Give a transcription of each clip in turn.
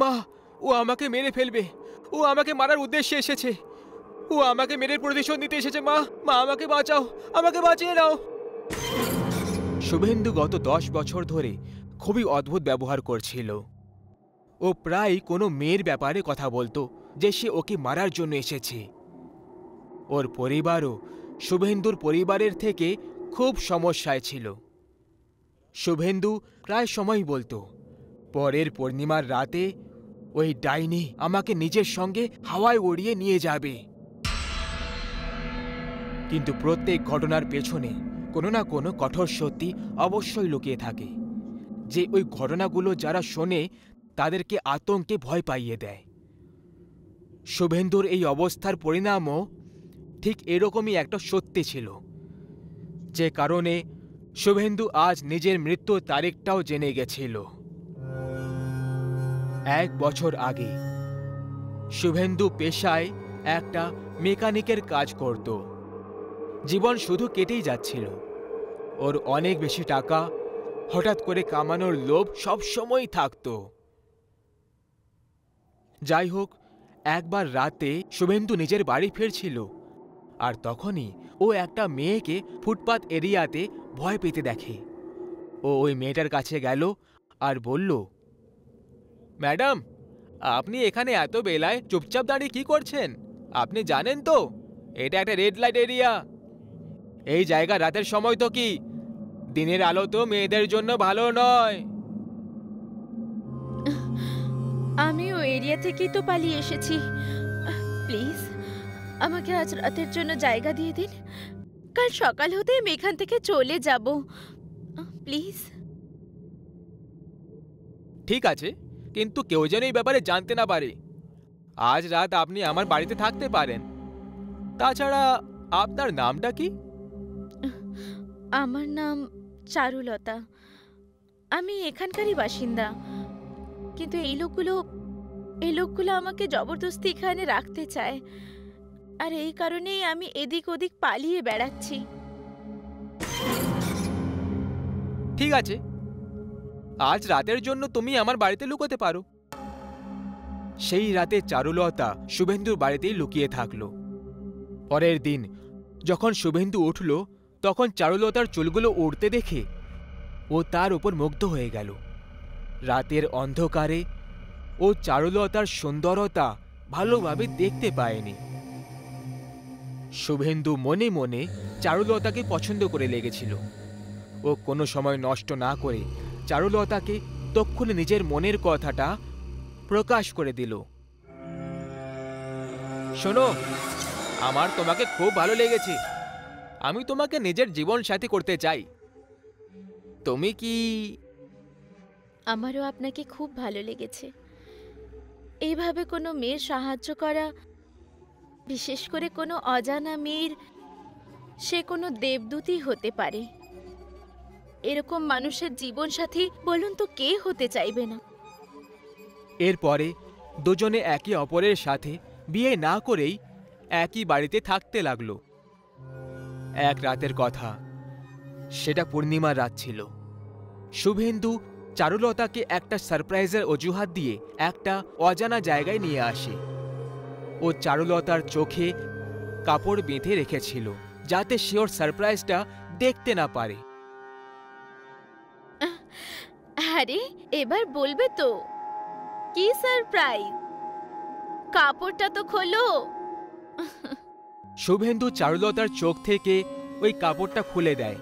মা, ও আমাকে মেরে ফেলবে। ও আমাকে মারার উদ্দেশ্যে এসেছে। ও আমাকে মেরে প্রতিশোধ নিতে এসেছে। মা, মা আমাকে বাঁচাও, আমাকে বাঁচিয়ে নাও। শুভেন্দু গত 10 বছর ধরে খুবই অদ্ভুত ব্যবহার করছিল। ও প্রায় কোনো মেয়ের ব্যাপারে কথা বলতো যে সে ওকে মারার জন্য এসেছে। ওর পরিবারও শুভেন্দুর পরিবারের থেকে খুব সমস্যায় ছিল। শুভেন্দু প্রায় সময় বলতো, পরের পূর্ণিমার রাতে ওই ডাইনি আমাকে নিজের সঙ্গে হাওয়ায় উড়িয়ে নিয়ে যাবে। কিন্তু প্রত্যেক ঘটনার পেছনে কোনো না কোনো কঠোর সত্যি অবশ্যই লুকিয়ে থাকে, যে ওই ঘটনাগুলো যারা শোনে তাদেরকে আতঙ্কে ভয় পাইয়ে দেয়। শুভেন্দুর এই অবস্থার পরিণামও ঠিক এরকমই একটা সত্যি ছিল, যে কারণে শুভেন্দু আজ নিজের মৃত্যুর তারিখটাও জেনে গেছিল। 1 বছর আগে শুভেন্দু পেশায় একটা মেকানিকের কাজ করত। জীবন শুধু কেটেই যাচ্ছিল। ওর অনেক বেশি টাকা হঠাৎ করে কামানোর লোভ সবসময় থাকত। যাই হোক, একবার রাতে শুভেন্দু নিজের বাড়ি ফিরছিল, আর তখনই ও একটা মেয়েকে ফুটপাত এরিয়াতে ভয় পেতে দেখে। ও ওই মেয়েটার কাছে গেল আর বলল, ম্যাডাম, আপনি এখানে এত বেলায় চুপচাপ দাঁড়িয়ে কি করছেন? আপনি জানেন তো এটা একটা রেড লাইট এরিয়া। এই জায়গা রাতের সময় তো কি, দিনের আলো তো মেয়েদের জন্য ভালো নয়। আমি ওই এরিয়া থেকেই তো পালিয়ে এসেছি। প্লিজ আমাকে আজ রাতের জন্য জায়গা দিয়ে দিন। কাল সকাল হতে আমি এখান থেকে চলে যাব, প্লিজ। ঠিক আছে, কিন্তু কেউ যেন এই ব্যাপারে জানতে না পারে। আজ রাত আপনি আমার বাড়িতে থাকতে পারেন। তাছাড়া আপনার নামটা কি? আমার নাম চারুলতা। আমি এখানকারই বাসিন্দা। কিন্তু এই লোকগুলো আমাকে জবরদস্তি এখানে রাখতে চায়, আর এই কারণেই আমি এদিক ওদিক পালিয়ে বেড়াচ্ছি। ঠিক আছে, আজ রাতের জন্য তুমি আমার বাড়িতে লুকোতে পারো। সেই রাতে চারুলতা শুভেন্দুর বাড়িতেই লুকিয়ে থাকলো। পরের দিন যখন শুভেন্দু উঠল, তখন চারুলতার চুলগুলো উড়তে দেখে ও তার উপর মুগ্ধ হয়ে গেল। রাতের অন্ধকারে ও চারুলতার সুন্দরতা ভালোভাবে দেখতে পায়নি। শুভেন্দু মনে মনে চারুলতাকে পছন্দ করে লেগেছিল। ও কোনো সময় নষ্ট না করে চারুলতাকে তক্ষুনি নিজের মনের কথাটা প্রকাশ করে দিল। শোনো, আমার তোমাকে খুব ভালো লেগেছে। আমি তোমাকে নিজের জীবন সাথী করতে চাই। তুমি কি? আমারও আপনাকে খুব ভালো লেগেছে। এইভাবে কোনো মেয়ের সাহায্য করা, বিশেষ করে কোনো অজানা মেয়ের, সে কোনো দেবদূতই হতে পারে। এরকম মানুষের জীবন সাথী বলুন তো কে হতে চাইবে না? এরপরে দুজনে একে অপরের সাথে বিয়ে না করেই একই বাড়িতে থাকতে লাগলো। এক রাতের কথা, সেটা পূর্ণিমার রাত ছিল। শুভেন্দু চারুলতাকে একটা সারপ্রাইজের অজুহাত দিয়ে একটা অজানা জায়গায় নিয়ে আসে। ও চারুলতার চোখে কাপড় বেঁধে রেখেছিল, যাতে সে ওর সারপ্রাইজটা দেখতে না পারে। আরে এবার বলবে তো কি সারপ্রাইজ? কাপড়টা তো খোলো। শুভেন্দু চারুলতার চোখ থেকে ওই কাপড়টা খুলে দেয়।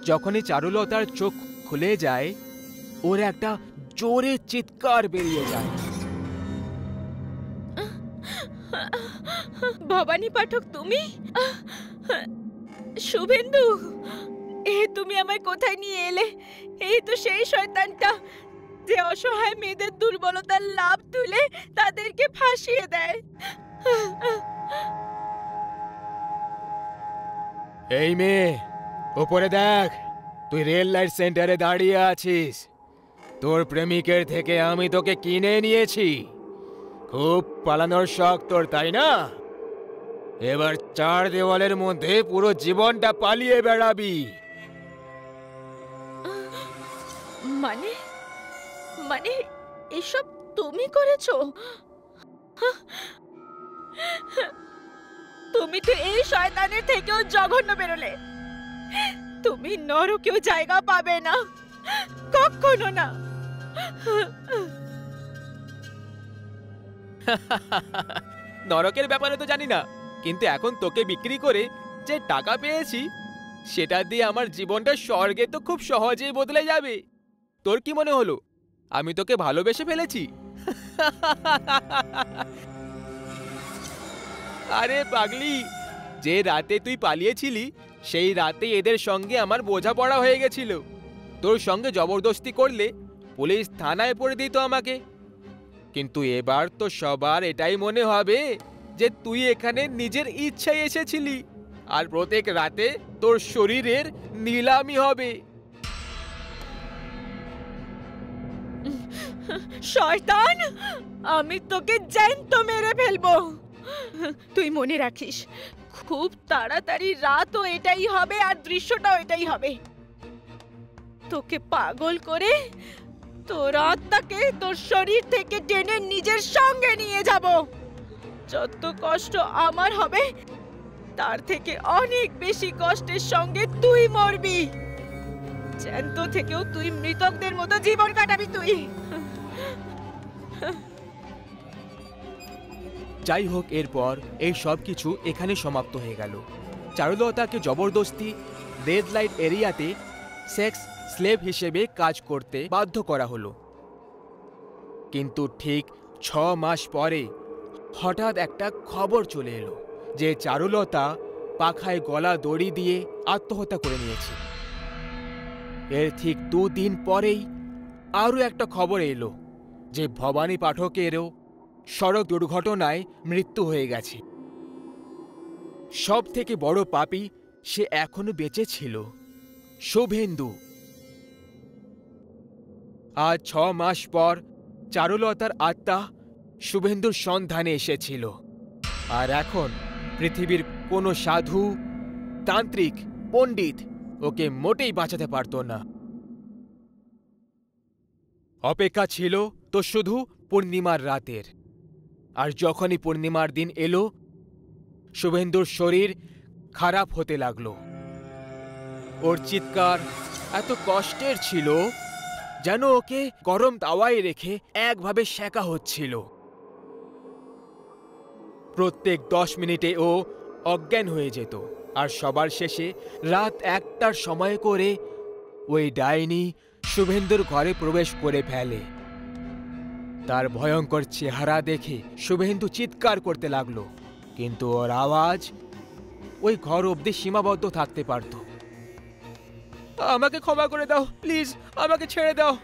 যখনই চারুলতার চোখ খুলে যায়, ওর একটা জোরে চিৎকার বেরিয়ে যায়। ভবানী পাঠক, তুমি? শুভেন্দু, তুমি আমায় কোথায় নিয়ে এলে? এই তো সেই শয়তানটা যে অসহায় মেয়েদের দুর্বলতার লাভ তুলে তাদেরকে ফাঁসিয়ে দেয়। এই মেয়ে, উপরে দেখ, তুই রেল লাইট সেন্টারে দাঁড়িয়ে আছিস। তোর প্রেমিকের থেকে আমি তোকে কিনে নিয়েছি। খুব পালানোর শখ তোর, তাই না? এবার 4 দেওয়ালের মধ্যে পুরো জীবনটা পালিয়ে বেড়াবি। মানে মানে এসব তুমি করেছো? তুমি তো এই শয়তানের থেকেও জঘন্য বেরোলে। তুমি নরকেও জায়গা পাবে না, কখনো না। নরকের ব্যাপারে তো জানি না, কিন্তু এখন তোকে বিক্রি করে যে টাকা পেয়েছি সেটা দিয়ে আমার জীবনটা স্বর্গে তো খুব সহজেই বদলে যাবে। তোর কি মনে হলো আমি তোকে ভালোবেসে ফেলেছি? আরে পাগলি, যে রাতে তুই পালিয়েছিলি সেই রাতে এদের সঙ্গে আমার বোঝাপড়া হয়ে গেছিল। তোর সঙ্গে জবরদস্তি করলে পুলিশ থানায় পড়ে দিত আমাকে। কিন্তু এবার তো সবার এটাই মনে হবে যে তুই এখানে নিজের ইচ্ছায় এসেছিলি, আর প্রত্যেক রাতে তোর শরীরের নিলামি হবে। শয়তান, আমি তোকে জ্যান্ত মেরে ফেলবো। তুই মনে রাখিস, খুব তাড়াতাড়ি রাতও এটাই হবে আর দৃশ্যটাও এটাই হবে। তোকে পাগল করে তোর আত্মাকে তোর শরীর থেকে টেনে নিজের সঙ্গে নিয়ে যাব। যত কষ্ট আমার হবে তার থেকে অনেক বেশি কষ্টের সঙ্গে তুই মরবি। জ্যান্ত থেকেও তুই মৃতকদের মতো জীবন কাটাবি তুই। যাই হোক, এরপর এই সব কিছু এখানে সমাপ্ত হয়ে গেল। চারুলতাকে জবরদস্তি রেড লাইট এরিয়াতে সেক্স স্লেভ হিসেবে কাজ করতে বাধ্য করা হলো। কিন্তু ঠিক 6 মাস পরে হঠাৎ একটা খবর চলে এলো যে চারুলতা পাখায় গলা দড়ি দিয়ে আত্মহত্যা করে নিয়েছে। এর ঠিক 2 দিন পরেই আরও একটা খবর এলো যে ভবানী পাঠকেরও সড়ক দুর্ঘটনায় মৃত্যু হয়ে গেছে। সব থেকে বড় পাপী সে এখনো বেঁচে ছিল, শুভেন্দু। আজ 6 মাস পর চারুলতার আত্মা শুভেন্দুর সন্ধানে এসেছিল, আর এখন পৃথিবীর কোনো সাধু, তান্ত্রিক, পণ্ডিত ওকে মোটেই বাঁচাতে পারত না। অপেক্ষা ছিল তো শুধু পূর্ণিমার রাতের। আর যখনই পূর্ণিমার দিন এলো, শুভেন্দুর শরীর খারাপ হতে লাগলো। ওর চিৎকার এত কষ্টের ছিল যেন ওকে গরম তাওয়ায় রেখে একভাবে সেঁকা হচ্ছিল। প্রত্যেক 10 মিনিটে ও অজ্ঞান হয়ে যেত, আর সবার শেষে রাত 1টার সময় করে ওই ডাইনি শুভেন্দুর ঘরে প্রবেশ করে ফেলে। তার ভয়ঙ্কর চেহারা দেখে শুভেন্দু চিৎকার করতে লাগলো, কিন্তু ওর আওয়াজ ওই ঘর অবধি সীমাবদ্ধ থাকতে পারত। আমাকে ক্ষমা করে দাও, প্লিজ আমাকে ছেড়ে দাও।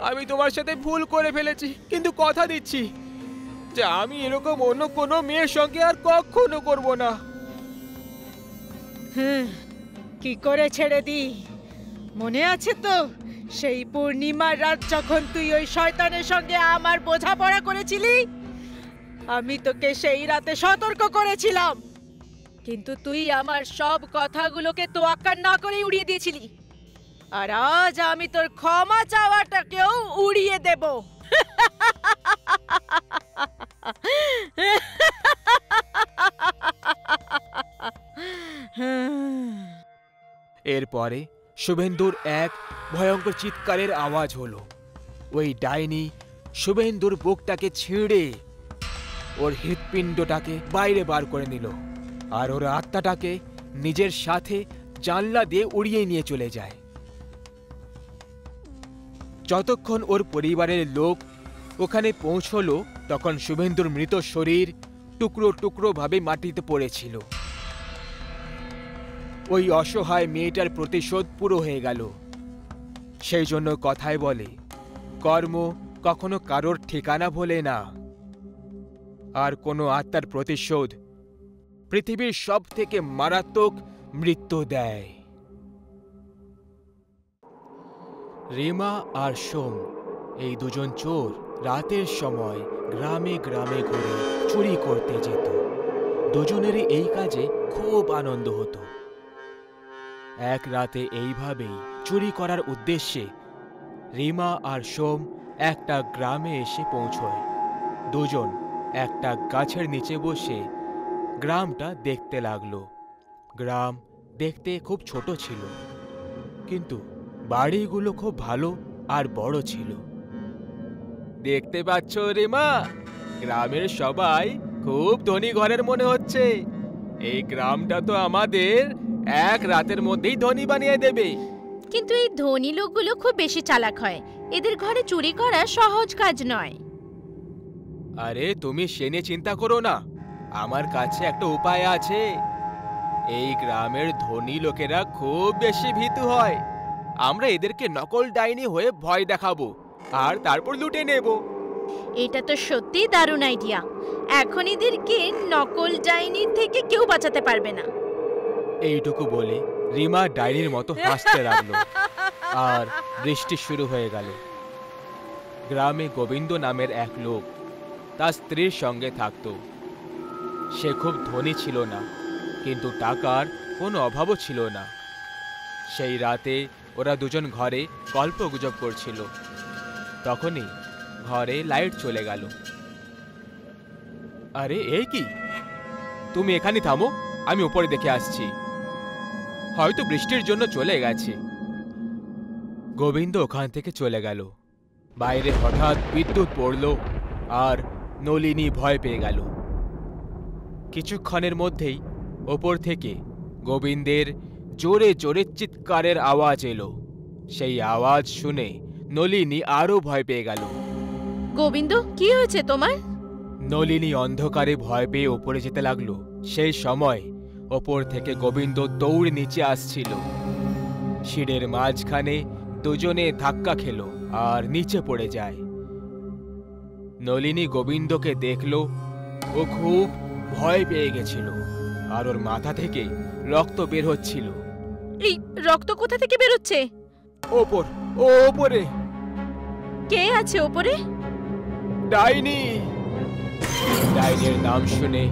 আমি তোমার সাথে ভুল করে ফেলেছি, কিন্তু কথা দিচ্ছি যে আমি এরকম অন্য কোনো মেয়ের সঙ্গে আর কখনো করব না। কি করে ছেড়ে দি? মনে আছে তো সেই পূর্ণিমার রাত যখন তুই ওই শয়তানের সঙ্গে আমার বোঝাপড়া করেছিলি? আমি তোকে সেই রাতে সতর্ক করেছিলাম, কিন্তু তুই আমার সব কথাগুলোকে তোয়াক্কা না করে উড়িয়ে দিয়েছিলি। আর আজ আমি তোর ক্ষমা চাওয়াটাকেও উড়িয়ে দেব। এরপরে শুভেন্দুর এক ভয়ঙ্কর চিৎকারের আওয়াজ হলো। ওই ডাইনি শুভেন্দুর বুকটাকে ছিঁড়ে ওর হৃৎপিণ্ডটাকে বাইরে বার করে নিল, আর ওর আত্মাটাকে নিজের সাথে জানলা দিয়ে উড়িয়ে নিয়ে চলে যায়। যতক্ষণ ওর পরিবারের লোক ওখানে পৌঁছলো, তখন শুভেন্দুর মৃত শরীর টুকরো টুকরো ভাবে মাটিতে পড়েছিল। ওই অসহায় মেয়েটার প্রতিশোধ পুরো হয়ে গেল। সেই জন্য কথায় বলে, কর্ম কখনো কারোর ঠিকানা ভোলে না। আর কোনো আত্মার প্রতিশোধ পৃথিবীর সব থেকে মারাত্মক মৃত্যু দেয়। রিমা আর সোম, এই দুজন চোর রাতের সময় গ্রামে গ্রামে ঘুরে চুরি করতে যেত। দুজনেরই এই কাজে খুব আনন্দ হতো। এক রাতে এইভাবেই চুরি করার উদ্দেশ্যে রিমা আর সোম একটা গ্রামে এসে পৌঁছয়। দুজন একটা গাছের নিচে বসে গ্রামটা দেখতে লাগলো। গ্রাম দেখতে খুব ছোট ছিল, কিন্তু বাড়িগুলো খুব ভালো আর বড় ছিল। দেখতে পাচ্ছ রিমা, গ্রামের সবাই খুব ধনী ঘরের মনে হচ্ছে। এই গ্রামটা তো আমাদের এক রাতের মধ্যেই ধনী বানিয়ে দেবে। কিন্তু এই ধনী লোকগুলো খুব বেশি চালাক হয়, এদের ঘরে চুরি করা সহজ কাজ নয়। আরে তুমি সে নিয়ে চিন্তা করো না, আমার কাছে একটা উপায় আছে। এই গ্রামের ধনী লোকেরা খুব বেশি ভীতু হয়। আমরা এদেরকে নকল ডাইনি হয়ে ভয় দেখাবো আর তারপর লুটে নেব। এটা তো সত্যিই দারুণ আইডিয়া। এখন এদেরকে নকল ডাইনির থেকে কেউ বাঁচাতে পারবে না। এইটুকু বলে রিমা ডাইনির মতো হাসতে লাগলো আর বৃষ্টি শুরু হয়ে গেল। গ্রামে গোবিন্দ নামের এক লোক তার স্ত্রীর সঙ্গে থাকত। সে খুব ধনী ছিল না, কিন্তু টাকার কোনো অভাবও ছিল না। সেই রাতে ওরা দুজন ঘরে গল্পগুজব করছিল। তখনই ঘরে লাইট চলে গেল। আরে এই কি, তুমি এখানে থামো, আমি উপরে দেখে আসছি। হয়তো বৃষ্টির জন্য চলে গেছে। গোবিন্দ ওখান থেকে চলে গেল। বাইরে হঠাৎ বিদ্যুৎ পড়ল আর নলিনী ভয় পেয়ে গেল। কিছুক্ষণের মধ্যেই ওপর থেকে গোবিন্দের জোরে জোরে চিৎকারের আওয়াজ এলো। সেই আওয়াজ শুনে নলিনী আরো ভয় পেয়ে গেল। গোবিন্দ, কি হয়েছে তোমার? নলিনী অন্ধকারে ভয় পেয়ে ওপরে যেতে লাগলো। সেই সময় ওপর থেকে গোবিন্দ দৌড়ে নিচে আসছিল। সিঁড়ির মাঝখানে দুজনে ধাক্কা খেলো আর নিচে পড়ে যায়। নলিনী গোবিন্দকে দেখল। ও খুব ভয় পেয়ে গেছিল আর ওর মাথা থেকে রক্ত বের হচ্ছিল। এই রক্ত কোথা থেকে বেরোচ্ছে? ওপরে কে আছে ওপরে? ডাইনি। ডাইনির নাম শুনে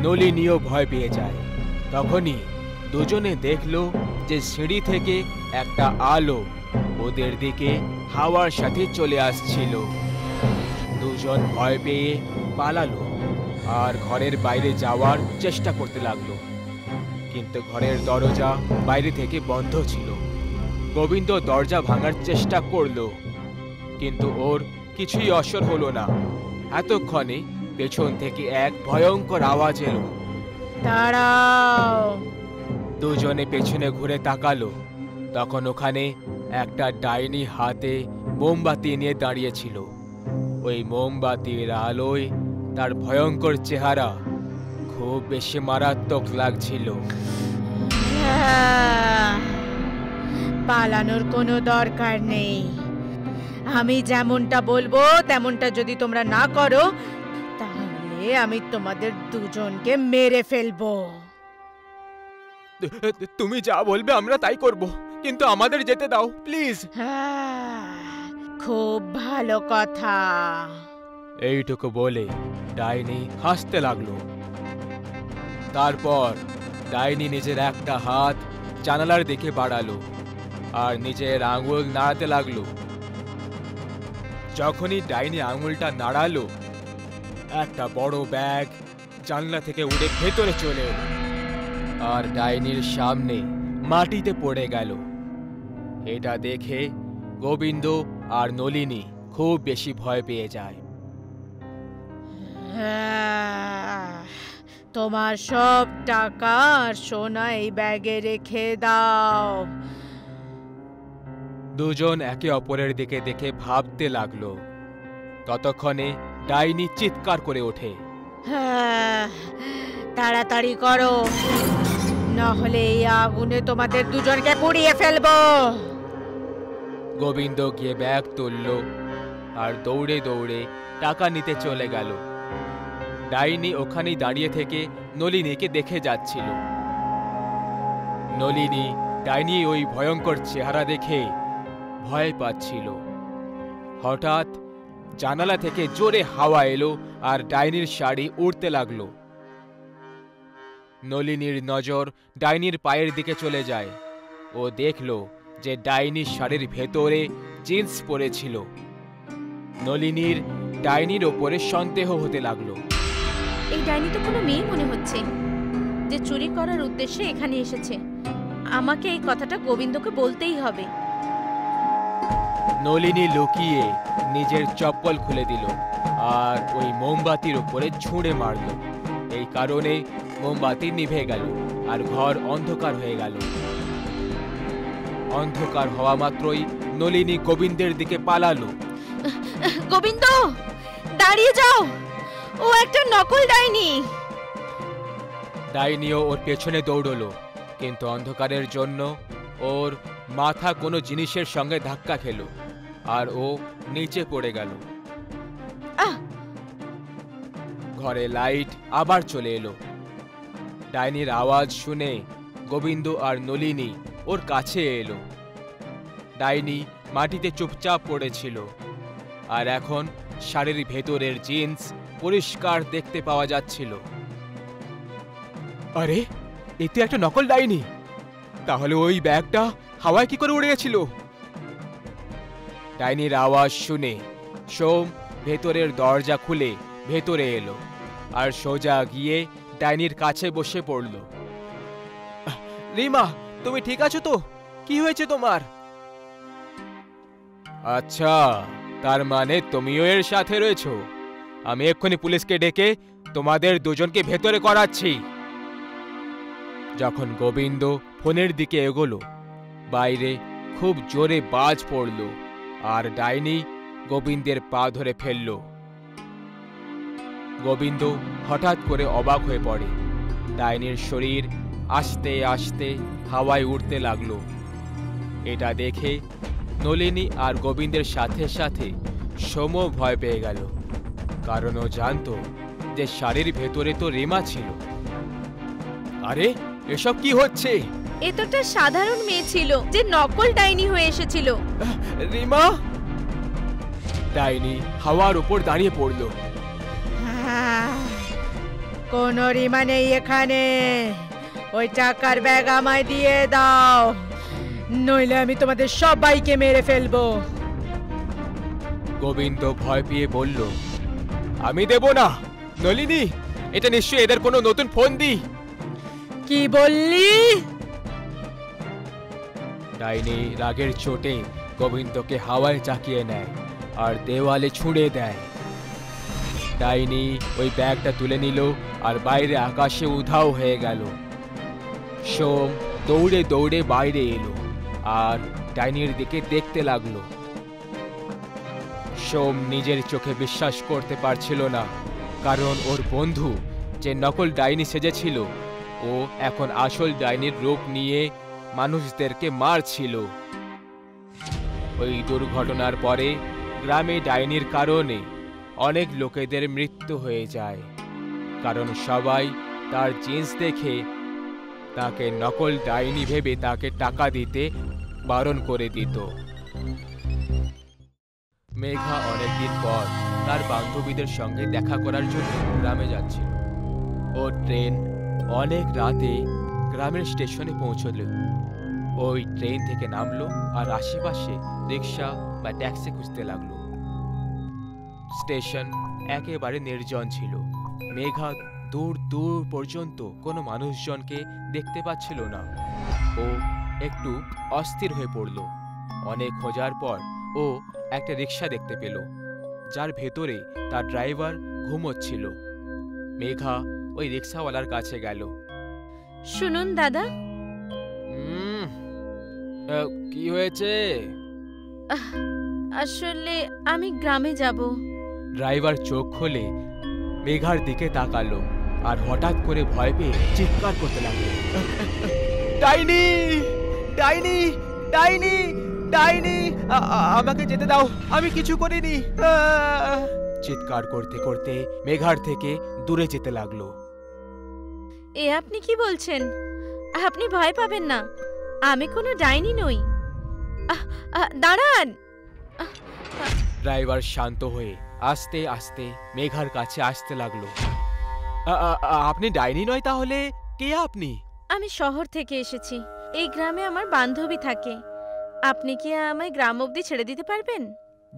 নলিনীও ভয় পেয়ে যায়। তখনই দুজনে দেখলো যে সিঁড়ি থেকে একটা আলো ওদের দিকে হাওয়ার সাথে চলে আসছিল। দুজন ভয় পেয়ে পালালো আর ঘরের বাইরে যাওয়ার চেষ্টা করতে লাগলো, কিন্তু ঘরের দরজা বাইরে থেকে বন্ধ ছিল। গোবিন্দ দরজা ভাঙার চেষ্টা করলো, কিন্তু ওর কিছুই অসর হলো না। এতক্ষণে পেছন থেকে এক ভয়ঙ্কর আওয়াজ এলো। দাঁড়াও! দুজনে পেছনে ঘুরে তাকালো। তখন ওখানে একটা ডাইনি হাতে মোমবাতি নিয়ে দাঁড়িয়েছিল। ওই মোমবাতির আলোয় তার ভয়ঙ্কর চেহারা খুব বেশি মারাত্মক লাগছিল। পালানোর কোনো দরকার নেই। আমি যেমনটা বলবো তেমনটা যদি তোমরা না করো, তাহলে আমি তোমাদের দুজনকে মেরে ফেলবো। তুমি যা বলবে আমরা তাই করব, কিন্তু আমাদের যেতে দাও প্লিজ। খুব ভালো কথা। এইটুকু বলে ডাইনি হাসতে লাগলো। তারপর ডাইনি নিজের একটা হাত জানালার দিকে বাড়ালো আর নিজের আঙুল নাড়াতে লাগলো। যখনই ডাইনি আঙুলটা নাড়ালো, একটা বড় ব্যাগ জানলা থেকে উড়ে ভেতরে চলে এলো আর ডাইনির সামনে মাটিতে পড়ে গেল। এটা দেখে গোবিন্দ আর নলিনী খুব বেশি ভয় পেয়ে যায়। তোমার সব টাকা আর সোনা এই ব্যাগে রেখে দাও। দুজন একে অপরের দিকে দেখে ভাবতে লাগলো। ততক্ষণে ডাইনি চিৎকার করে ওঠে, তাড়াতাড়ি করো, নাহলে এই আগুনে তোমাদের দুজনকে পুড়িয়ে ফেলবো। গোবিন্দ গিয়ে ব্যাগ তুলল আর দৌড়ে দৌড়ে টাকা নিতে চলে গেল। ডাইনি ওখানেই দাঁড়িয়ে থেকে নলিনীকে দেখে যাচ্ছিল। নলিনী ডাইনি ওই ভয়ঙ্কর চেহারা দেখে ভয় পাচ্ছিল। হঠাৎ জানালা থেকে জোরে হাওয়া এলো আর ডাইনির শাড়ি উড়তে লাগলো। নলিনীর নজর ডাইনির পায়ের দিকে চলে যায়। ও দেখল যে ডাইনির শাড়ির ভেতরে জিন্স পরেছিল। নলিনীর ডাইনির ওপরে সন্দেহ হতে লাগলো। এই ডাইনি তো কোনো মেয়ে মনে হচ্ছে যে চুরি করার উদ্দেশ্যে এখানে এসেছে। আমাকে এই কথাটা গোবিন্দকে বলতেই হবে। নলিনী লুকিয়ে নিজের চপ্পল খুলে দিল আর ওই মোমবাতির উপরে ছুঁড়ে মারল। এই কারণে মোমবাতি নিভে গেল আর ঘর অন্ধকার হয়ে গেল। অন্ধকার হওয়া মাত্রই নলিনী গোবিন্দের দিকে পালালো। গোবিন্দ, দাঁড়িয়ে যাও, ও একটা নকল ডাইনি। ডাইনিও ওর পেছনে দৌড়লো, কিন্তু অন্ধকারের জন্য ওর মাথা কোনো জিনিসের সঙ্গে ধাক্কা খেল আর ও নিচে পড়ে গেল। ঘরে লাইট আবার চলে এলো। ডাইনির আওয়াজ শুনে গোবিন্দ আর নলিনী ওর কাছে এলো। ডাইনি মাটিতে চুপচাপ পড়েছিল আর এখন শাড়ির ভেতরের জিন্স পরিষ্কার দেখতে পাওয়া যাচ্ছিল। আরে, এ তো একটা নকল ডাইনি। তাহলে ওই ব্যাগটা হাওয়ায় কি করে উড়ে গেছিল? ডাইনির আওয়াজ শুনে সোম ভেতরের দরজা খুলে ভেতরে এলো আর সোজা গিয়ে ডাইনির কাছে বসে পড়ল। রিমা, তুমি ঠিক আছো তো? কি হয়েছে তোমার? আচ্ছা, তার মানে তুমিও এর সাথে রয়েছো। আমি এক্ষুনি পুলিশকে ডেকে তোমাদের দুজনকে ভেতরে করাচ্ছি। যখন গোবিন্দ ফোনের দিকে এগোলো, বাইরে খুব জোরে বাজ পড়ল আর ডাইনি গোবিন্দের পা ধরে ফেলল। গোবিন্দ হঠাৎ করে অবাক হয়ে পড়ে। ডাইনির শরীর আস্তে আস্তে হাওয়ায় উঠতে লাগলো। এটা দেখে নলিনী আর গোবিন্দের সাথে সাথে সোমও ভয় পেয়ে গেল, কারণ ও জানতো যে শাড়ির ভেতরে তো রিমা ছিল। আরে, এসব কি হচ্ছে? এ তো একটা সাধারণ মেয়ে ছিল যে নকল ডাইনি হয়ে এসেছিল। রিমা! ডাইনি হাওয়ার উপর দাঁড়িয়ে পড়ল। কোন রিমা নেই এখানে। ওই টাকার ব্যাগ আমায় দিয়ে দাও, নইলে আমি তোমাদের সবাইকে মেরে ফেলবো। গোবিন্দ ভয় পেয়ে বলল, আমি দেব না। নলিনী, এটা নিশ্চয়ই এদের কোনো নতুন ফন্দি। কি বললি? ডাইনি রাগের চোটে গোবিন্দকে হাওয়ায় চাকিয়ে নেয় আর দেওয়ালে ছুঁড়ে দেয়। ডাইনি ওই ব্যাগটা তুলে নিল আর বাইরে আকাশে উধাও হয়ে গেল। সোম দৌড়ে দৌড়ে বাইরে এলো আর ডাইনির দিকে দেখতে লাগলো। সোম নিজের চোখে বিশ্বাস করতে পারছিল না, কারণ ওর বন্ধু যে নকল ডাইনি সেজেছিল, ও এখন আসল ডাইনির রূপ নিয়ে মানুষদেরকে মারছিল। ওই দুর্ঘটনার পরে গ্রামে ডাইনির কারণে অনেক লোকেদের মৃত্যু হয়ে যায়, কারণ সবাই তার জিন্স দেখে তাকে নকল ডাইনি ভেবে তাকে টাকা দিতে বারণ করে দিত। মেঘা অনেকদিন পর তার বান্ধবীদের সঙ্গে দেখা করার জন্য গ্রামে যাচ্ছিল। ও ট্রেন অনেক রাতে গ্রামের স্টেশনে পৌঁছল। ওই ট্রেন থেকে নামলো আর আশেপাশে রিক্সা বা ট্যাক্সি খুঁজতে লাগলো। স্টেশন একেবারে নির্জন ছিল। মেঘা দূর দূর পর্যন্ত কোনো মানুষজনকে দেখতে পাচ্ছিল না। ও একটু অস্থির হয়ে পড়ল। অনেক খোঁজার পর ও একটা রিক্সা দেখতে পেল, যার ভেতরে তার ড্রাইভার ঘুমোচ্ছিল। মেঘা ওই রিক্সাওয়ালার কাছে গেল। শুনুন দাদা। কি হয়েছে? আসলে আমি গ্রামে যাব। ড্রাইভার চোখ খুলে মেঘার দিকে তাকালো আর হঠাৎ করে ভয় পেয়ে চিৎকার করতে লাগলো, ডাইনি! ডাইনি! ডাইনি! ডাইনি! আমাকে যেতে দাও, আমি কিছু করিনি। চিৎকার করতে করতে মেঘার থেকে দূরে যেতে লাগলো। এ আপনি কি বলছেন? আপনি ভয় পাবেন না, আমি কোনো ডাইনি নই। দাঁড়ান। ড্রাইভার শান্ত হয়ে আস্তে আস্তে মেঘার কাছে আসতে লাগলো। আপনি ডাইনি নয় তাহলে? কে আপনি? আমি শহর থেকে এসেছি। এই গ্রামে আমার বান্ধবী থাকে। আপনি কি আমায় গ্রাম অবধি ছেড়ে দিতে পারবেন?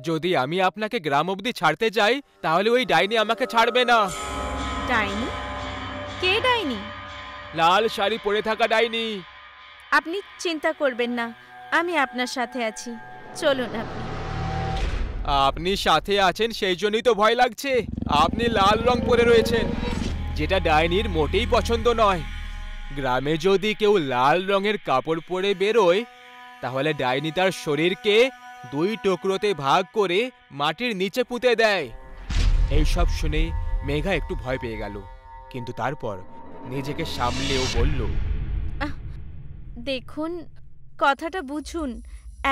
যদি আমি আপনাকে গ্রাম অবধি ছাড়তে যাই তাহলে ওই ডাইনি আমাকে ছাড়বে না। ডাইনি? কে ডাইনি? লাল শাড়ি পরে থাকা ডাইনি। আপনি চিন্তা করবেন না, আমি আপনার সাথে আছি। চলুন আপনি। আপনি সাথে আছেন সেই জন্যই তো ভয় লাগছে। আপনি লাল রং পরে রয়েছেন, যেটা ডাইনির মোটেই পছন্দ নয়। গ্রামে যদি কেউ লাল রঙের কাপড় পরে বেরোয় তাহলে ডাইনি তার শরীরকে 2 টুকরোতে ভাগ করে মাটির নিচে পুঁতে দেয়। এইসব শুনে মেঘা একটু ভয় পেয়ে গেল, কিন্তু তারপর নিজেকে সামলেও বলল, দেখুন, কথাটা বুঝুন।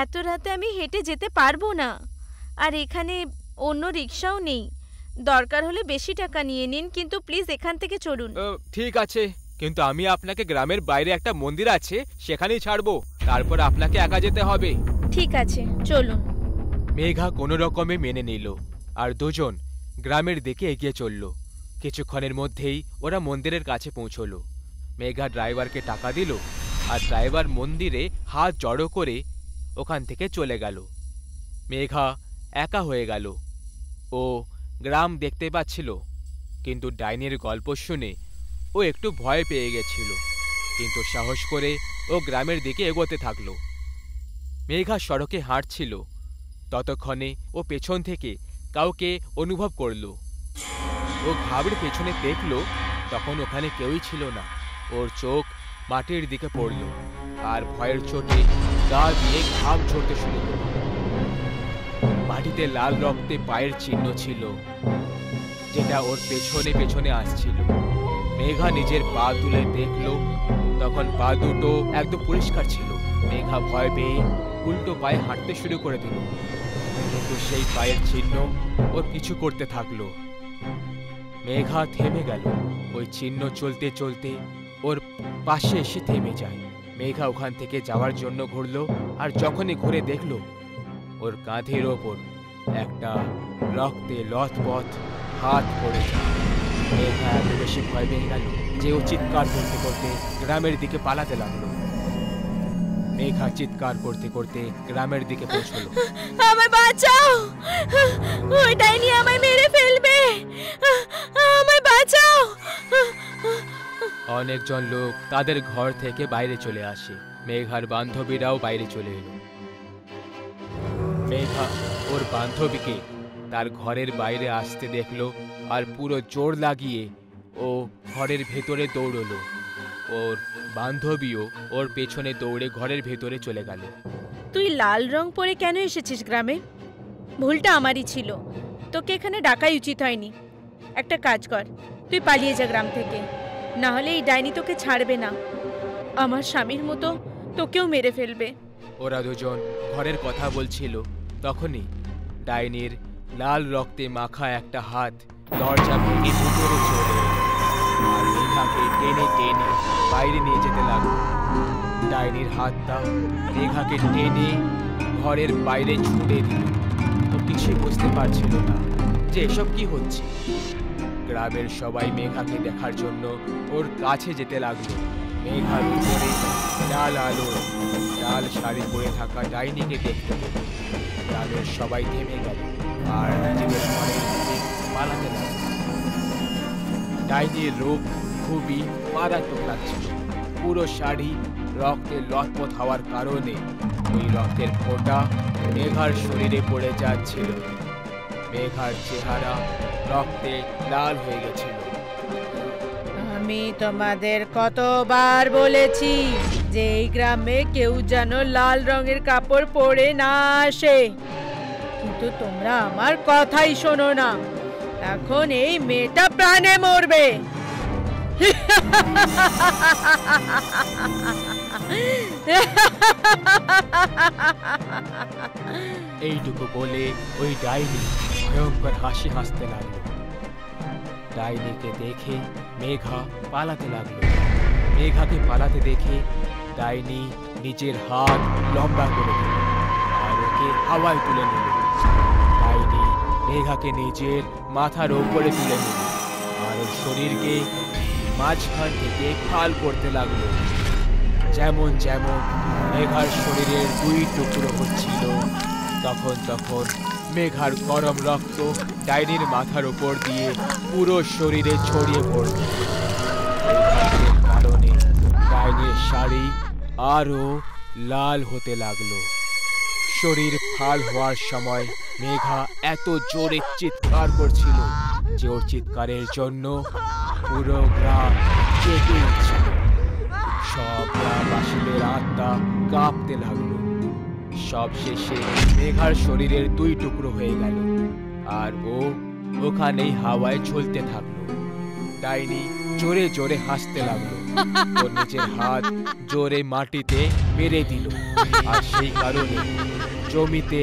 এত রাতে আমি হেঁটে যেতে পারবো না, আর এখানে অন্য রিক্সাও নেই। দরকার হলে বেশি টাকা নিয়ে নিন, কিন্তু প্লিজ এখান থেকে চলুন। ঠিক আছে, কিন্তু আমি আপনাকে গ্রামের বাইরে একটা মন্দির আছে সেখানেই ছাড়বো, তারপর আপনাকে একা যেতে হবে। ঠিক আছে, চলুন। মেঘা কোনো রকমে মেনে নিল, আর দুজন গ্রামের দিকে এগিয়ে চলল। কিছুক্ষণের মধ্যেই ওরা মন্দিরের কাছে পৌঁছলো। মেঘা ড্রাইভারকে টাকা দিল, আর ড্রাইভার মন্দিরে হাত জড়ো করে ওখান থেকে চলে গেল। মেঘা একা হয়ে গেল। ও গ্রাম দেখতে পাচ্ছিল, কিন্তু ডাইনির গল্প শুনে ও একটু ভয় পেয়ে গেছিল, কিন্তু সাহস করে ও গ্রামের দিকে এগোতে থাকলো। মেঘা সড়কে হাঁটছিল, ততক্ষণে ও পেছন থেকে কাউকে অনুভব করল। ও ঘাবড়ে পেছনে দেখল, তখন ওখানে কেউই ছিল না। ওর চোখ মাটির দিকে পড়ল, আর ভয়ের চোটে গা দিয়ে ঘাম ঝরতে শুরু করল। মাটিতে লাল রক্তে পায়ের চিহ্ন ছিল, যেটা ওর পেছনে পেছনে আসছিল। মেঘা নিজের পা তুলে দেখল, তখন পা দুটো একদম পরিষ্কার ছিল। মেঘা ভয় পেয়ে উল্টো পায়ে হাঁটতে শুরু করে দিল, কিন্তু সেই পায়ের চিহ্ন ওর কিছু করতে থাকলো। মেঘা থেমে গেল। ওই চিহ্ন চলতে চলতে ওর পাশে এসে থেমে যায়। মেঘা ওখান থেকে যাওয়ার জন্য ঘুরল, আর যখনই ঘুরে দেখল ওর কাঁধের ওপর একটা রক্তে লথপথ হাত পড়ে যায়। মেঘা এত বেশি ভয় পেয়ে গেল যে ও চিৎকার করতে করতে গ্রামের দিকে পালাতে লাগলো। মেঘা চিৎকার করতে করতে গ্রামের দিকে পৌঁছলো। আমায় বাঁচাও, ওই ডাইনি আমায় মেরে ফেলবে, আমায় বাঁচাও। অনেকজন লোক তাদের ঘর থেকে বাইরে চলে আসে। মেঘার বান্ধবীরাও বাইরে চলে এলো। মেঘা ওর বান্ধবীকে তার ঘরের বাইরে আসতে দেখলো, আর পুরো জোর লাগিয়ে ও ঘরের ভেতরে দৌড়লো। ওর বান্ধবীও ওর পেছনে দৌড়ে ঘরের ভেতরে চলে গেল। তুই লাল রং পরে কেন এসেছিস গ্রামে? ভুলটা আমারই ছিল, তোকে এখানে ডাকাই উচিত হয়নি। একটা কাজ কর, তুই পালিয়ে যা গ্রাম থেকে, না হলে এই ডাইনি তোকে ছাড়বে না। আমার স্বামীর মতো তোকেও মেরে ফেলবে। ওরা দুজন ঘরের কথা বলছিল, তখনই ডাইনির লাল রক্তে মাখা একটা হাত দরজা ভেঙে ভিতরে চলে এলো, আর মেঘাকে টেনে টেনে বাইরে নিয়ে যেতে লাগলো। ডাইনির হাতটা মেঘাকে টেনে ঘরের বাইরে ছুটে দিল। ও কিছুই বুঝতে পারছিল না যে এসব কি হচ্ছে। গ্রামের সবাই মেঘাকে দেখার জন্য ওর কাছে যেতে লাগলো। মেঘার উপরে লাল আলো, লাল শাড়ি পরে থাকা ডাইনিকে দেখতে পেল। গ্রামের সবাই থেমে গেল আর নিজেদের ঘরের দিকে পালাতে লাগল। ডাইনির রূপ খুবই মারাত্মক লাগছিল। পুরো শাড়ি রক্তে লথপথ হওয়ার কারণে ওই রক্তের ফোঁটা মেঘার শরীরে পড়ে যাচ্ছিল। মেঘার চেহারা রক্তে লাল হয়ে গেছিল। আমি তোমাদের কতবার বলেছি যে এই গ্রামে কেউ যেন লাল রঙের কাপড় পরে না আসে, কিন্তু তোমরা আমার কথাই শোনো না। এখন এই মেয়েটা প্রাণে মরবে। এইটুকু বলে ওই ডাইনি ভয়ঙ্কর হাসি হাসতে লাগলো। ডাইনিকে দেখে মেঘা পালাতে লাগলো। মেঘাকে পালাতে দেখে ডাইনি নিজের হাত লম্বা করে দিল আর ওকে হাওয়ায় তুলে নিল। ডাইনি মেঘাকে নিজের মাথার ওপরে তুলে নিল আর ওর শরীরকে মাঝখান থেকে ফাল করতে লাগলো। যেমন যেমন মেঘার শরীরের 2 টুকরো হচ্ছিল, তখন তখন মেঘার গরম রক্ত ডাইনির মাথার উপর দিয়ে পুরো শরীরে ছড়িয়ে পড়ল। কারণে ডাইনির শাড়ি আরো লাল হতে লাগলো। শরীর ফাল হওয়ার সময় মেঘা এত জোরে চিৎকার করছিল যে ওর চিৎকারের জন্য পুরো গ্রাম কেঁপে উঠছিল। সব গ্রামবাসীদের আত্মা কাঁপতে লাগলো। সব শেষে মেঘার শরীরের 2 টুকরো হয়ে গেল আর ও ওখানেই হাওয়ায় ঝুলতে থাকলো। ডাইনি জোরে জোরে হাসতে লাগলো। ওর নিজের হাত জোরে মাটিতে মেরে দিল আর সেই কারণে জমিতে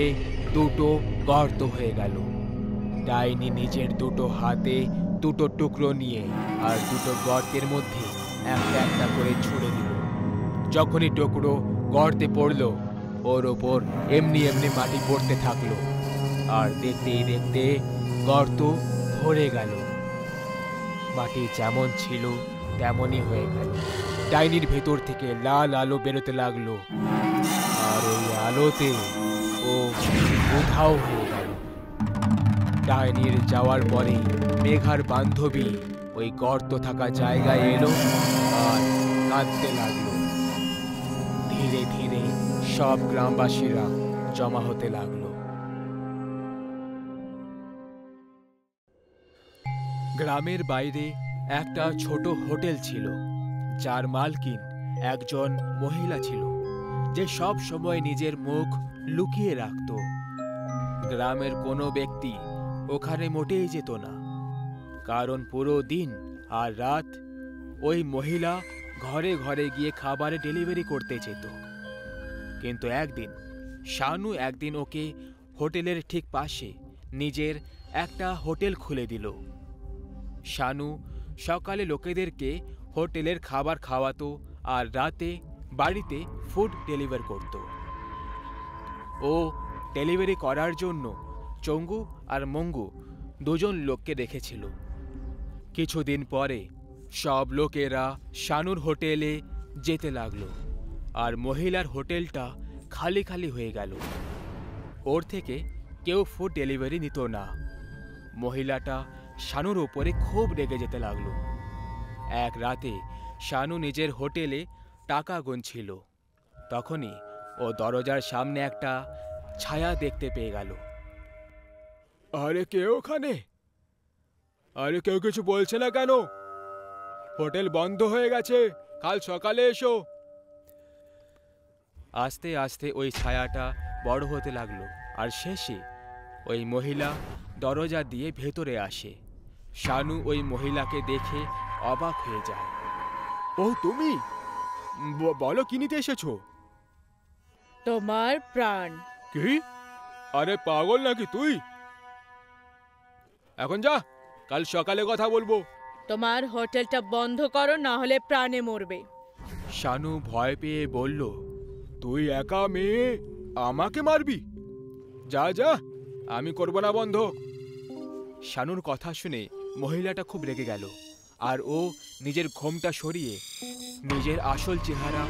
2টো গর্ত হয়ে গেল। ডাইনি নিজের 2টো হাতে 2টো টুকরো নিয়ে আর 2টো গর্তের মধ্যে একটা একটা করে ছুঁড়ে দিল। যখনই টুকরো গর্তে পড়লো ওর ওপর এমনি এমনি মাটি পড়তে থাকলো আর দেখতেই দেখতে গর্ত ভরে গেল। মাটি যেমন ছিল তেমনই হয়ে গেল। ডাইনির ভেতর থেকে লাল আলো বেরোতে লাগলো আর ওই আলোতে ও উধাও হয়ে গেল। ডাইনির যাওয়ার পরে মেঘার বান্ধবী ওই গর্ত থাকা জায়গায় এলো আর কাঁদতে লাগলো। ধীরে ধীরে সব গ্রামবাসীরা জমা হতে লাগলো। গ্রামের বাইরে একটা ছোট হোটেল ছিল, যার মালকিন একজন মহিলা ছিল যে সব সময় নিজের মুখ লুকিয়ে রাখত। গ্রামের কোনো ব্যক্তি ওখানে মোটেই যেত না, কারণ পুরো দিন আর রাত ওই মহিলা ঘরে ঘরে গিয়ে খাবারে ডেলিভারি করতে যেত। কিন্তু একদিন শানু ওকে হোটেলের ঠিক পাশে নিজের একটা হোটেল খুলে দিল। শানু সকালে লোকেদেরকে হোটেলের খাবার খাওয়াতো আর রাতে বাড়িতে ফুড ডেলিভার করত। ও ডেলিভারি করার জন্য চঙ্গু আর মঙ্গু 2জন লোককে রেখেছিল। কিছুদিন পরে সব লোকেরা শানুর হোটেলে যেতে লাগলো আর মহিলার হোটেলটা খালি খালি হয়ে গেল। ওর থেকে কেউ ফুড ডেলিভারি নিত না। মহিলাটা শানুর ওপরে খুব রেগে যেতে লাগলো। এক রাতে শানু নিজের হোটেলে টাকা গুনছিল। তখনই ও দরজার সামনে একটা ছায়া দেখতে পেয়ে গেল। আরে কে ওখানে? আরে কেউ কিছু বলছে না কেন? হোটেল বন্ধ হয়ে গেছে, কাল সকালে এসো। আস্তে আস্তে ওই ছায়াটা বড় হতে লাগলো আর শেষে ওই মহিলা দরজা দিয়ে ভেতরে আসে। শানু ওই মহিলাকে দেখে অবাক হয়ে যায়। ও তুমি? বলো কি নিতে এসেছো? তোমার প্রাণ। কি? আরে পাগল নাকি তুই? এখন যা, কাল সকালে কথা বলবো। তোমার হোটেলটা বন্ধ করো, না হলে প্রাণে মরবে। শানু ভয় পেয়ে বলল, তুই একা মেয়ে, আমাকে মারবি? যা যা, আমি করব না বন্ধ। শানুর কথা শুনে মহিলাটা খুব রেগে গেল আর ও নিজের ঘোমটা সরিয়ে নিজের আসল চেহারা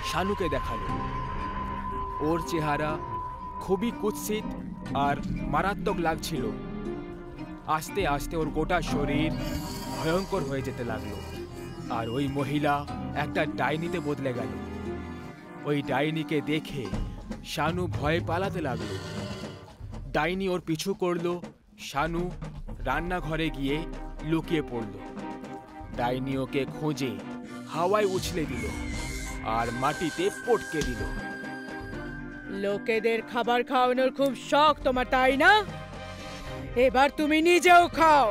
শানুকে দেখালো। ওর চেহারা খুবই কুৎসিত আর মারাত্মক লাগছিল। আস্তে আস্তে ওর গোটা শরীর ভয়ঙ্কর হয়ে যেতে লাগলো আর ওই মহিলা একটা ডাইনিতে বদলে গেল। ওই ডাইনিকে দেখে শানু ভয়ে পালাতে লাগলো। ডাইনি ওর পিছু করলো। শানু রান্নাঘরে গিয়ে লুকিয়ে পড়ল। ডাইনি ওকে খুঁজে হাওয়ায় উছলে দিল আর মাটিতে পটকে দিল। লোকেদের খাবার খাওয়ানোর খুব শখ তোমার, তাই না? এবার তুমি নিজেও খাও।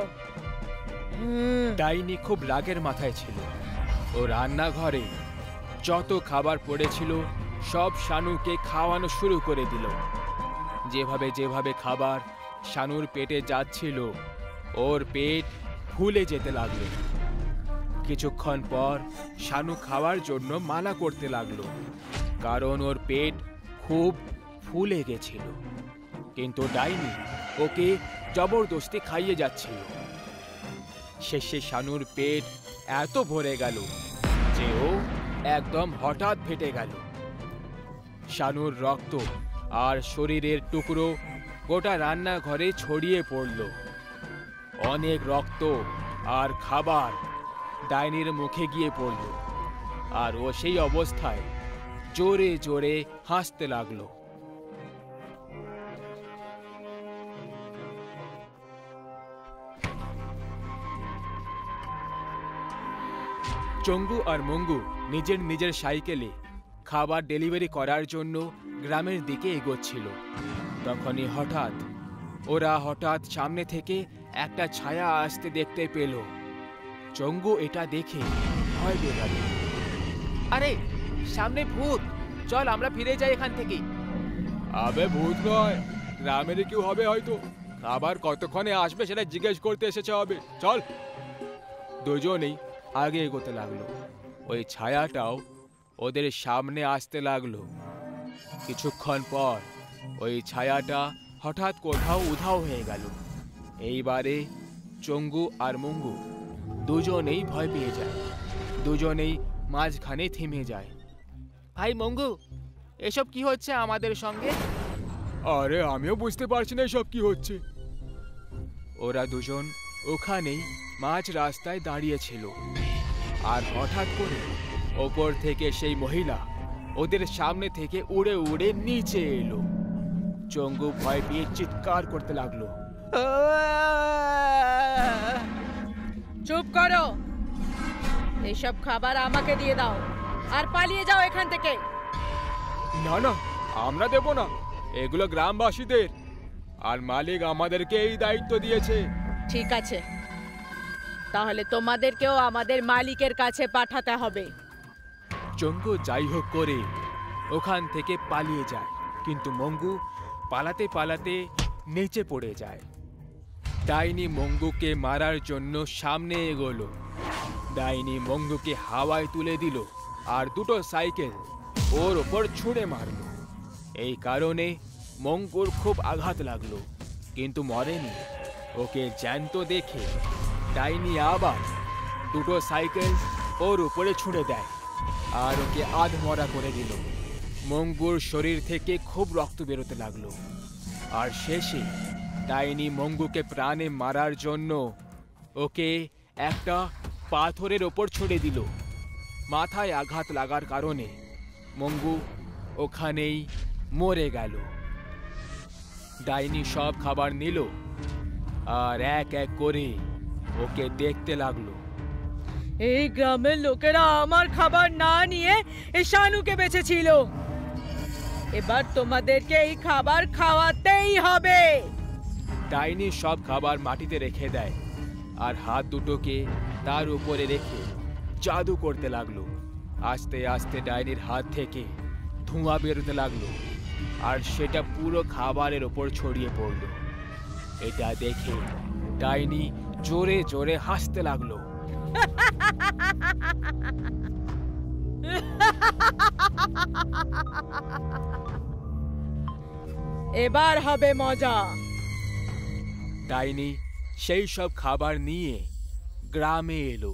ডাইনি খুব রাগের মাথায় ছিল। ও রান্নাঘরে যত খাবার পড়েছিল সব শানুকে খাওয়ানো শুরু করে দিল। যেভাবে যেভাবে খাবার শানুর পেটে যাচ্ছিল ওর পেট ফুলে যেতে লাগলো। কিছুক্ষণ পর শানু খাওয়ার জন্য মানা করতে লাগলো, কারণ ওর পেট খুব ফুলে গেছিল। কিন্তু ডাইনি ওকে জবরদস্তি খাইয়ে যাচ্ছিল। শেষে শানুর পেট এত ভরে গেল যে ও একদম হঠাৎ ফেটে গেল। শানুর রক্ত আর শরীরের টুকরো গোটা রান্নাঘরে ছড়িয়ে পড়ল। অনেক রক্ত আর খাবার ডাইনির মুখে গিয়ে পড়ল, আর ও সেই অবস্থায় জোরে জোরে হাসতে লাগলো। চঙ্গু আর মঙ্গু নিজের নিজের সাইকেলে খাবার ডেলিভারি করার জন্য গ্রামের দিকে এগোচ্ছিল। তখনই ওরা হঠাৎ সামনে থেকে একটা ছায়া আসতে দেখতে পেল। চঙ্গু এটা দেখে ভয় পেয়ে গেল। আরে সামনে ভূত, চল আমরা ফিরে যাই এখান থেকে। আবে ভূত নয়, গ্রামের কেউ হবে হয়তো, খাবার কতক্ষণে আসবে সেটা জিজ্ঞেস করতে এসেছে হবে, চল। দুজনেই আগে এগোতে লাগলো। ওই ছায়াটাও ওদের সামনে আসতে লাগলো। কিছুক্ষণ পর ওই ছায়াটা হঠাৎ কোথাও উধাও হয়ে গেল। এইবারে চঙ্গু আর মঙ্গু দুজনেই ভয় পেয়ে যায়। দুজনেই মাঝখানে থেমে যায়। ভাই মঙ্গু, এসব কি হচ্ছে আমাদের সঙ্গে? আরে আমিও বুঝতে পারছি না এসব কি হচ্ছে। ওরা দুজন ওখানেই মাঝ রাস্তায় দাঁড়িয়েছিল, আর হঠাৎ করে ওপর থেকে সেই মহিলা ওদের সামনে থেকে উড়ে উড়ে নিচে এলো। চঙ্গু ভয় পেয়ে চিৎকার করতে লাগলো। চুপ করো, এইসব খাবার আমাকে দিয়ে দাও আর পালিয়ে যাও এখান থেকে। না না, আমরা দেব না, এগুলো গ্রামবাসীদের, আর মালিক আমাদেরকে এই দায়িত্ব দিয়েছে। ঠিক আছে, তাহলে তোমাদেরকেও আমাদের মালিকের কাছে পাঠাতে হবে। চঙ্গু যাই হোক করে ওখান থেকে পালিয়ে যায়, কিন্তু মঙ্গু পালাতে পালাতে নিচে পড়ে যায়। ডাইনি মঙ্গুকে মারার জন্য সামনে এগোলো। ডাইনি মঙ্গুকে হাওয়ায় তুলে দিল আর দুটো সাইকেল ওর ওপর ছুঁড়ে মারল। এই কারণে মঙ্গুর খুব আঘাত লাগলো, কিন্তু মরেনি। ওকে জ্যান্ত দেখে ডাইনি আবার দুটো সাইকেল ওর উপরে ছুঁড়ে দেয় আর ওকে আধমরা করে দিল। মঙ্গুর শরীর থেকে খুব রক্ত বেরোতে লাগলো, আর শেষে ডাইনি মঙ্গুকে প্রাণে মারার জন্য ওকে একটা পাথরের ওপর ছুঁড়ে দিল। মাথায় আঘাত লাগার কারণে মঙ্গু ওখানেই মরে গেল। ডাইনি সব খাবার নিল আর এক এক করে ওকে দেখতে লাগলো। এই গ্রামের লোকেরা আমার খাবার না নিয়ে এই শানুকে বেঁচেছিল, এবার তোমাদেরকে এই খাবার খাওয়াতেই হবে। ডাইনি সব খাবার মাটিতে রেখে দেয় আর হাত দুটোকে তার উপরে রেখে জাদু করতে লাগলো। আস্তে আস্তে ডাইনির হাত থেকে ধোঁয়া বেরোতে লাগলো আর সেটা পুরো খাবারের ওপর ছড়িয়ে পড়লো। এটা দেখে ডাইনি জোরে জোরে হাসতে লাগলো। এবার হবে মজা। ডাইনি সেই সব খাবার নিয়ে গ্রামে এলো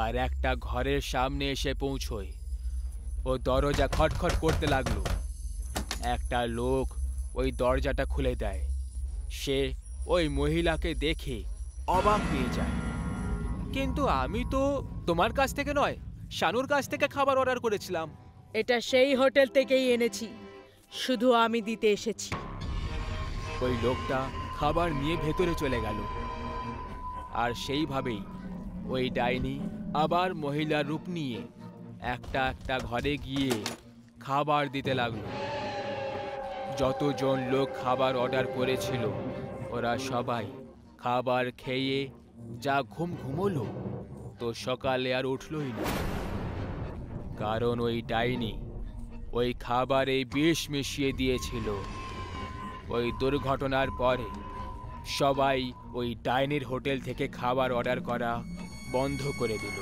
আর একটা ঘরের সামনে এসে পৌঁছয়। ও দরজা খটখট করতে লাগলো। একটা লোক ওই দরজাটা খুলে দেয়। সে ওই মহিলাকে দেখে অবাক হয়ে যায়। কিন্তু আমি তো তোমার কাছ থেকে নয়, শানুর কাছ থেকে খাবার অর্ডার করেছিলাম। এটা সেই হোটেল থেকেই এনেছি, শুধু আমি দিতে এসেছি। ওই লোকটা খাবার নিয়ে ভেতরে চলে গেল, আর সেইভাবেই ওই ডাইনি আবার মহিলার রূপ নিয়ে একটা একটা ঘরে গিয়ে খাবার দিতে লাগলো। যতজন লোক খাবার অর্ডার করেছিল ওরা সবাই খাবার খেয়ে যা ঘুমোলো, তো সকালে আর উঠলই না, কারণ ওই ডাইনি ওই খাবারে বিষ মিশিয়ে দিয়েছিল। ওই দুর্ঘটনার পরে সবাই ওই ডাইনির হোটেল থেকে খাবার অর্ডার করা বন্ধ করে দিল।